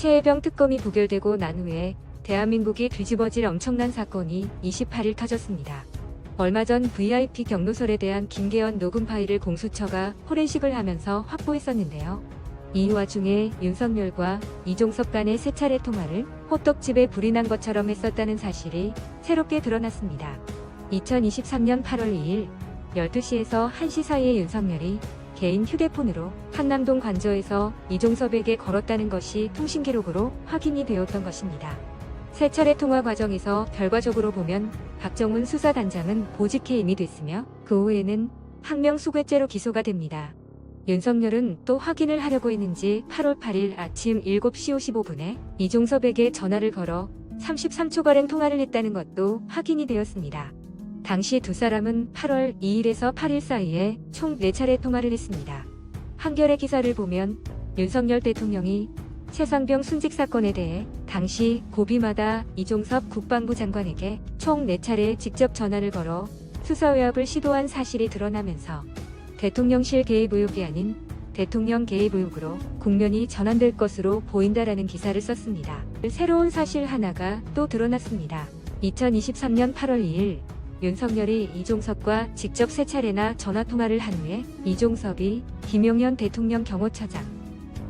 최혜병 특검이 부결되고 난 후에 대한민국이 뒤집어질 엄청난 사건이 28일 터졌습니다. 얼마 전 VIP 경로설에 대한 김계연 녹음 파일을 공수처가 포렌식을 하면서 확보했었는데요. 이 와중에 윤석열과 이종섭 간의 세 차례 통화를 호떡집에 불이 난 것처럼 했었다는 사실이 새롭게 드러났습니다. 2023년 8월 2일 12시에서 1시 사이에 윤석열이 개인 휴대폰으로 한남동 관저에서 이종섭에게 걸었다는 것이 통신 기록으로 확인이 되었던 것입니다. 세 차례 통화 과정에서 결과적으로 보면 박정훈 수사단장은 보직 해임이 됐으며 그 후에는 항명수괴죄로 기소가 됩니다. 윤석열은 또 확인을 하려고 했는지 8월 8일 아침 7시 55분에 이종섭에게 전화를 걸어 33초가량 통화를 했다는 것도 확인이 되었습니다. 당시 두 사람은 8월 2일에서 8일 사이에 총 4차례 통화를 했습니다. 한겨레 기사를 보면 윤석열 대통령이 최상병 순직 사건에 대해 당시 고비마다 이종섭 국방부 장관에게 총 4차례 직접 전화를 걸어 수사 외압을 시도한 사실이 드러나면서 대통령실 개입 의혹이 아닌 대통령 개입 의혹으로 국면이 전환될 것으로 보인다라는 기사를 썼습니다. 새로운 사실 하나가 또 드러났습니다. 2023년 8월 2일 윤석열이 이종섭과 직접 3차례나 전화통화를 한 후에 이종섭이 김용현 대통령 경호처장,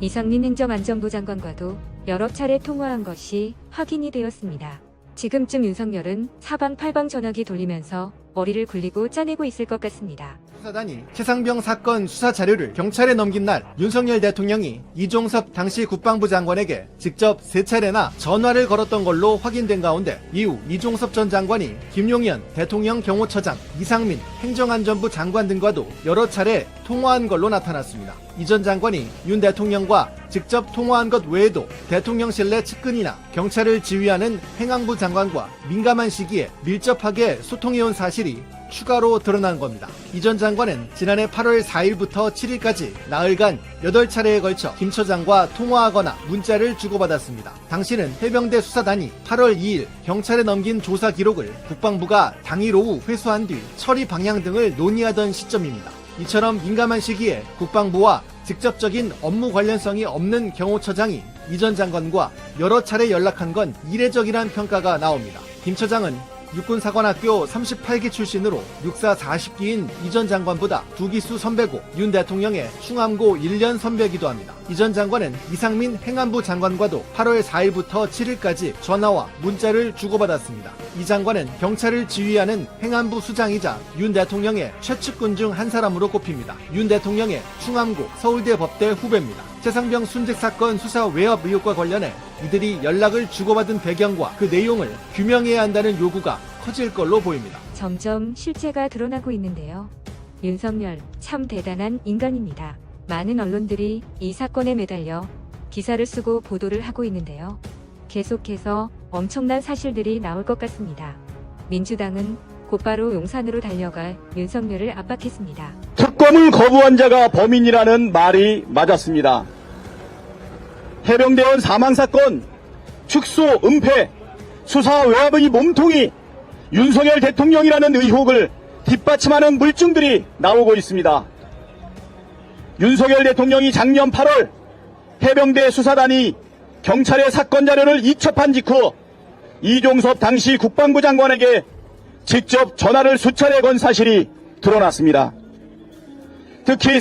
이상민 행정안전부 장관과도 여러 차례 통화한 것이 확인이 되었습니다. 지금쯤 윤석열은 사방팔방 전화기 돌리면서 머리를 굴리고 짜내고 있을 것 같습니다. 수사단이 최상병 사건 수사 자료를 경찰에 넘긴 날 윤석열 대통령이 이종섭 당시 국방부 장관에게 직접 3차례나 전화를 걸었던 걸로 확인된 가운데 이후 이종섭 전 장관이 김용현 대통령 경호처장, 이상민 행정안전부 장관 등과도 여러 차례 통화한 걸로 나타났습니다. 이 전 장관이 윤 대통령과 직접 통화한 것 외에도 대통령실 내 측근이나 경찰을 지휘하는 행안부 장관과 민감한 시기에 밀접하게 소통해온 사실이 추가로 드러난 겁니다. 이 전 장관은 지난해 8월 4일부터 7일까지 나흘간 8차례에 걸쳐 김 처장과 통화하거나 문자를 주고받았습니다. 당시는 해병대 수사단이 8월 2일 경찰에 넘긴 조사 기록을 국방부가 당일 오후 회수한 뒤 처리 방향 등을 논의하던 시점입니다. 이처럼 민감한 시기에 국방부와 직접적인 업무 관련성이 없는 경호처장이 이 전 장관과 여러 차례 연락한 건 이례적이란 평가가 나옵니다. 김 처장은 육군사관학교 38기 출신으로 육사 40기인 이 전 장관보다 2기수 선배고 윤 대통령의 충암고 1년 선배이기도 합니다. 이 전 장관은 이상민 행안부 장관과도 8월 4일부터 7일까지 전화와 문자를 주고받았습니다. 이 장관은 경찰을 지휘하는 행안부 수장이자 윤 대통령의 최측근 중 한 사람으로 꼽힙니다. 윤 대통령의 충암고 서울대 법대 후배입니다. 최상병 순직 사건 수사 외압 의혹과 관련해 이들이 연락을 주고받은 배경과 그 내용을 규명해야 한다는 요구가 커질 걸로 보입니다. 점점 실체가 드러나고 있는데요. 윤석열 참 대단한 인간입니다. 많은 언론들이 이 사건에 매달려 기사를 쓰고 보도를 하고 있는데요. 계속해서 엄청난 사실들이 나올 것 같습니다. 민주당은 곧바로 용산으로 달려갈 윤석열을 압박했습니다. 특검을 거부한 자가 범인이라는 말이 맞았습니다. 해병대원 사망사건, 축소, 은폐, 수사 외압의 몸통이 윤석열 대통령이라는 의혹을 뒷받침하는 물증들이 나오고 있습니다. 윤석열 대통령이 작년 8월 해병대 수사단이 경찰의 사건 자료를 이첩한 직후 이종섭 당시 국방부 장관에게 직접 전화를 수차례 건 사실이 드러났습니다. 특히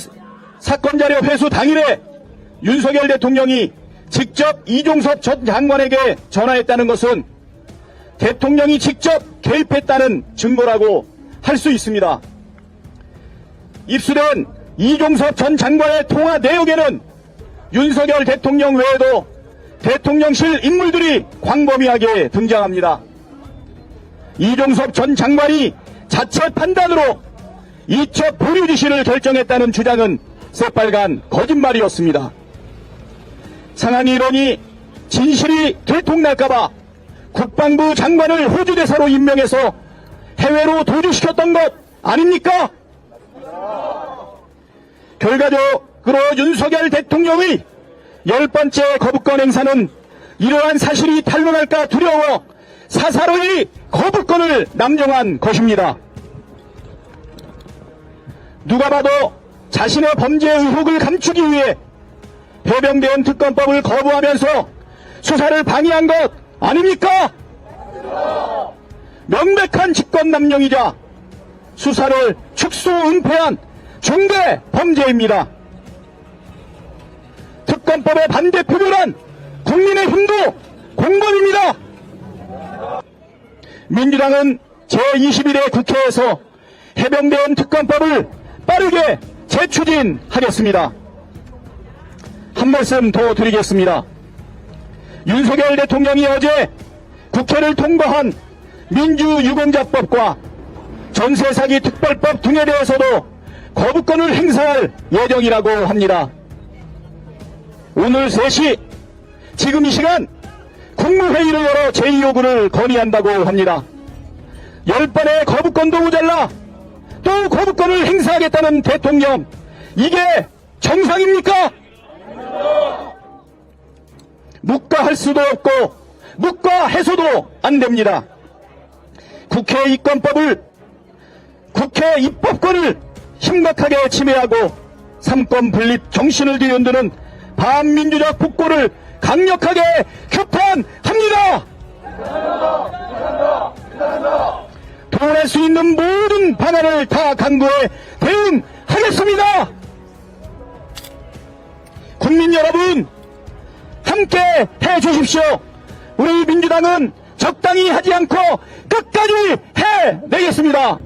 사건 자료 회수 당일에 윤석열 대통령이 직접 이종섭 전 장관에게 전화했다는 것은 대통령이 직접 개입했다는 증거라고 할 수 있습니다. 입수된 이종섭 전 장관의 통화 내역에는 윤석열 대통령 외에도 대통령실 인물들이 광범위하게 등장합니다. 이종섭 전 장관이 자체 판단으로 이첩 보류 지시를 결정했다는 주장은 새빨간 거짓말이었습니다. 상황이 이러니 진실이 들통날까봐 국방부 장관을 호주 대사로 임명해서 해외로 도주시켰던 것 아닙니까? 결과적으로 윤석열 대통령의 10번째 거부권 행사는 이러한 사실이 탄로날까 두려워 사사로이 거부권을 남용한 것입니다. 누가 봐도 자신의 범죄 의혹을 감추기 위해 해병대원 특검법을 거부하면서 수사를 방해한 것 아닙니까? 명백한 직권남용이자 수사를 축소 은폐한 중대 범죄입니다. 특검법에 반대 표결한 국민의힘도 공범입니다. 민주당은 제21회 국회에서 해병대원 특검법을 빠르게 재추진하겠습니다. 한 말씀 더 드리겠습니다. 윤석열 대통령이 어제 국회를 통과한 민주유공자법과 전세사기 특별법 등에 대해서도 거부권을 행사할 예정이라고 합니다. 오늘 3시 지금 이 시간 국무회의를 열어 제2요구를 건의한다고 합니다. 10번의 거부권도 모자라 또 거부권을 행사하겠다는 대통령, 이게 정상입니까? 묵과할 수도 없고 묵과해서도 안 됩니다. 국회 입법권을 심각하게 침해하고 삼권 분립 정신을 뒤흔드는 반민주적 국고를 강력하게 규탄합니다. 도움할 수 있는 모든 방안을 다 강구해 대응하겠습니다. 국민 여러분, 함께 해주십시오. 우리 민주당은 적당히 하지 않고 끝까지 해내겠습니다.